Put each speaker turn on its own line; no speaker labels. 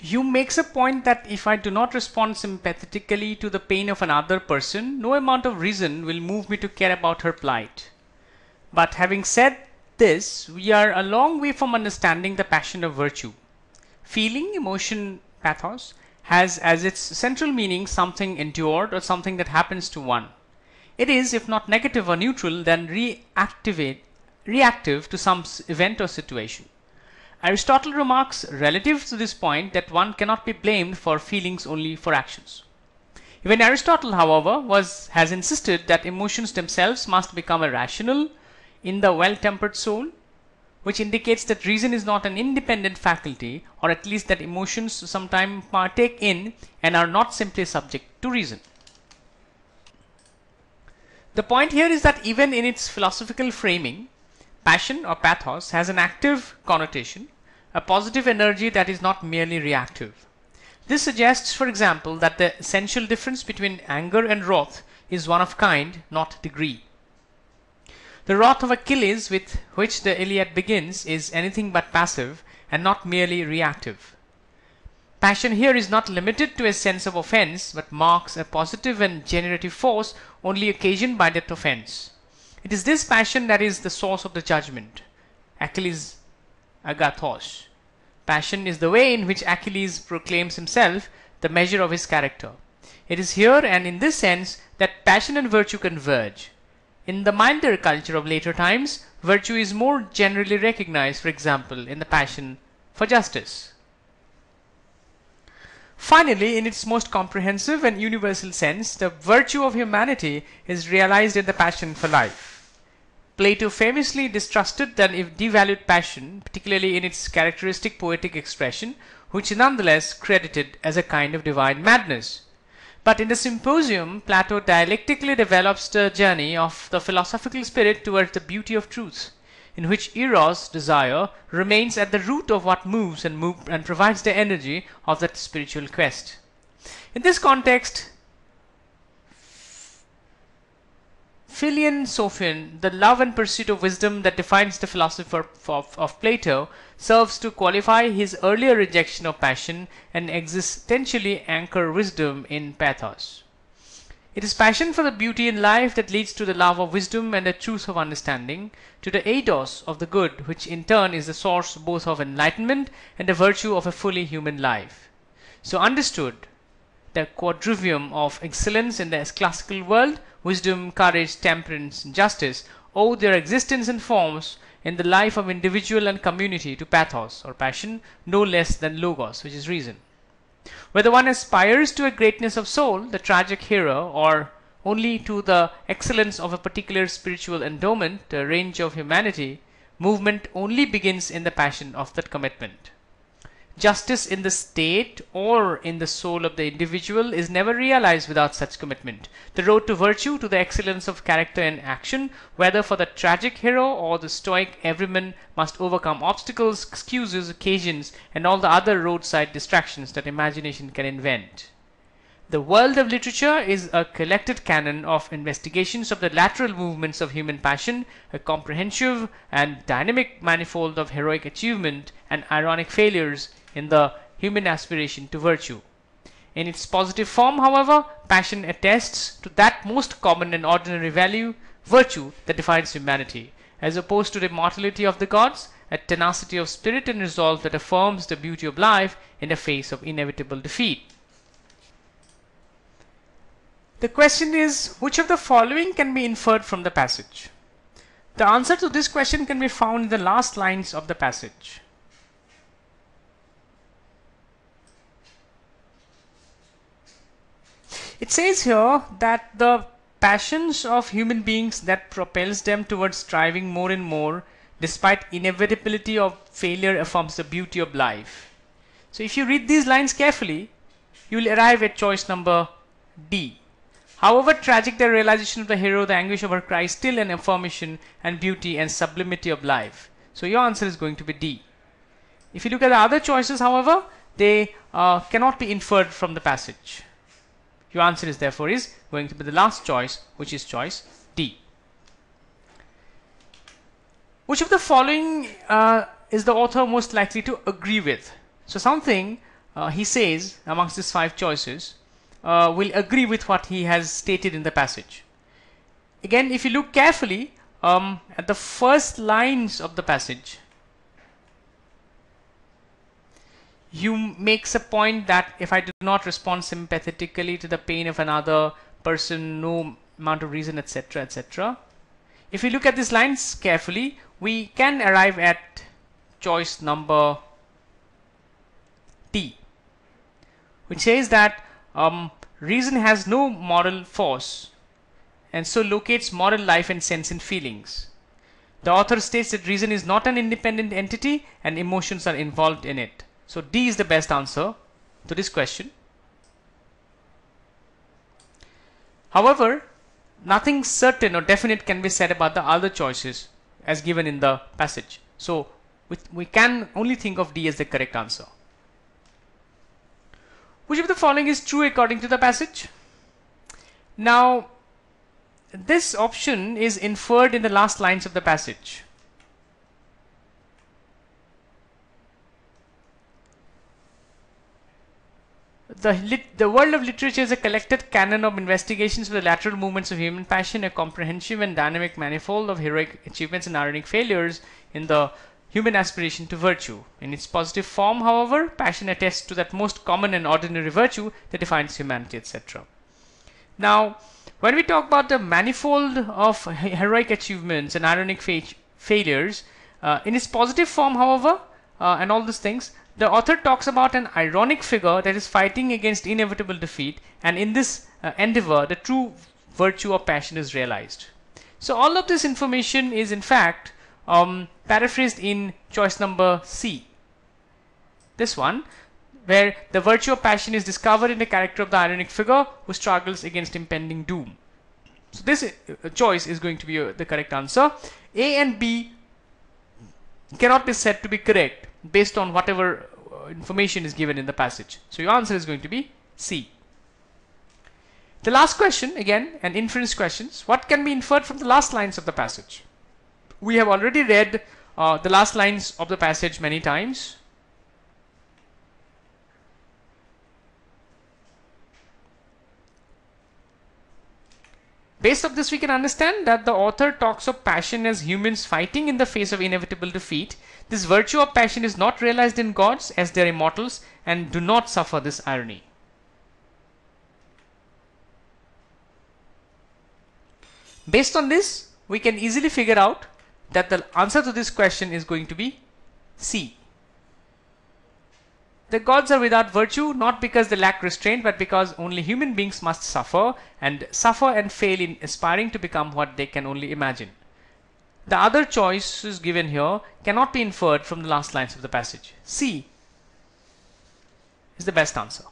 Hume makes a point that if I do not respond sympathetically to the pain of another person, no amount of reason will move me to care about her plight. But having said this, we are a long way from understanding the passion of virtue. Feeling, emotion, pathos, has as its central meaning something endured or something that happens to one. It is, if not negative or neutral, then reactive to some event or situation. Aristotle remarks relative to this point that one cannot be blamed for feelings, only for actions. Even Aristotle, however, has insisted that emotions themselves must become irrational in the well-tempered soul, which indicates that reason is not an independent faculty, or at least that emotions sometimes partake in and are not simply subject to reason. The point here is that even in its philosophical framing, passion or pathos has an active connotation, a positive energy that is not merely reactive. This suggests, for example, that the essential difference between anger and wrath is one of kind, not degree. The wrath of Achilles with which the Iliad begins is anything but passive and not merely reactive. Passion here is not limited to a sense of offense, but marks a positive and generative force only occasioned by that offense. It is this passion that is the source of the judgment. Achilles agathos. Passion is the way in which Achilles proclaims himself the measure of his character. It is here and in this sense that passion and virtue converge. In the milder culture of later times, virtue is more generally recognized, for example, in the passion for justice. Finally, in its most comprehensive and universal sense, the virtue of humanity is realized in the passion for life. Plato famously distrusted and devalued passion, particularly in its characteristic poetic expression, which he nonetheless credited as a kind of divine madness. But in the Symposium, Plato dialectically develops the journey of the philosophical spirit towards the beauty of truth, in which eros, desire, remains at the root of what moves and provides the energy of that spiritual quest. In this context, Philion Sophion, the love and pursuit of wisdom that defines the philosopher of Plato, serves to qualify his earlier rejection of passion and existentially anchor wisdom in pathos. It is passion for the beauty in life that leads to the love of wisdom and the truth of understanding, to the eidos of the good, which in turn is the source both of enlightenment and the virtue of a fully human life. So understood, the quadrivium of excellence in the classical world, wisdom, courage, temperance, and justice, owe their existence and forms in the life of individual and community to pathos or passion, no less than logos, which is reason. Whether one aspires to a greatness of soul, the tragic hero, or only to the excellence of a particular spiritual endowment, the range of humanity, movement only begins in the passion of that commitment. Justice in the state or in the soul of the individual is never realized without such commitment. The road to virtue, to the excellence of character and action, whether for the tragic hero or the stoic everyman, must overcome obstacles, excuses, occasions, and all the other roadside distractions that imagination can invent. The world of literature is a collected canon of investigations of the lateral movements of human passion, a comprehensive and dynamic manifold of heroic achievement and ironic failures in the human aspiration to virtue. In its positive form, however, passion attests to that most common and ordinary value, virtue, that defines humanity, as opposed to the immortality of the gods, a tenacity of spirit and resolve that affirms the beauty of life in the face of inevitable defeat. The question is, which of the following can be inferred from the passage? The answer to this question can be found in the last lines of the passage. It says here that the passions of human beings that propels them towards striving more and more despite inevitability of failure affirms the beauty of life. So if you read these lines carefully, you will arrive at choice number D. However tragic the realization of the hero, the anguish of her cry is still an affirmation and beauty and sublimity of life. So your answer is going to be D. If you look at the other choices, however, they cannot be inferred from the passage. Your answer is therefore is going to be the last choice, which is choice D. Which of the following is the author most likely to agree with? So something he says amongst his 5 choices will agree with what he has stated in the passage. Again, if you look carefully at the first lines of the passage, Hume makes a point that if I do not respond sympathetically to the pain of another person, no amount of reason, etc., etc. If we look at these lines carefully, we can arrive at choice number T, which says that reason has no moral force and so locates moral life and sense in feelings. The author states that reason is not an independent entity and emotions are involved in it. So D is the best answer to this question. However, nothing certain or definite can be said about the other choices as given in the passage. So we can only think of D as the correct answer. Which of the following is true according to the passage? Now, this option is inferred in the last lines of the passage. The world of literature is a collected canon of investigations of the lateral movements of human passion, a comprehensive and dynamic manifold of heroic achievements and ironic failures in the human aspiration to virtue. In its positive form, however, passion attests to that most common and ordinary virtue that defines humanity, etc. Now, when we talk about the manifold of heroic achievements and ironic failures, in its positive form, however, and all these things, the author talks about an ironic figure that is fighting against inevitable defeat, and in this endeavor, the true virtue of passion is realized. So all of this information is in fact paraphrased in choice number C. This one, where the virtue of passion is discovered in the character of the ironic figure who struggles against impending doom. So this choice is going to be the correct answer. A and B cannot be said to be correct based on whatever information is given in the passage. So your answer is going to be C. The last question, again, an inference question. What can be inferred from the last lines of the passage? We have already read the last lines of the passage many times. Based on this, we can understand that the author talks of passion as humans fighting in the face of inevitable defeat. This virtue of passion is not realized in gods as they are immortals and do not suffer this irony. Based on this, we can easily figure out that the answer to this question is going to be C. The gods are without virtue not because they lack restraint, but because only human beings must suffer and fail in aspiring to become what they can only imagine. The other choices given here cannot be inferred from the last lines of the passage. C is the best answer.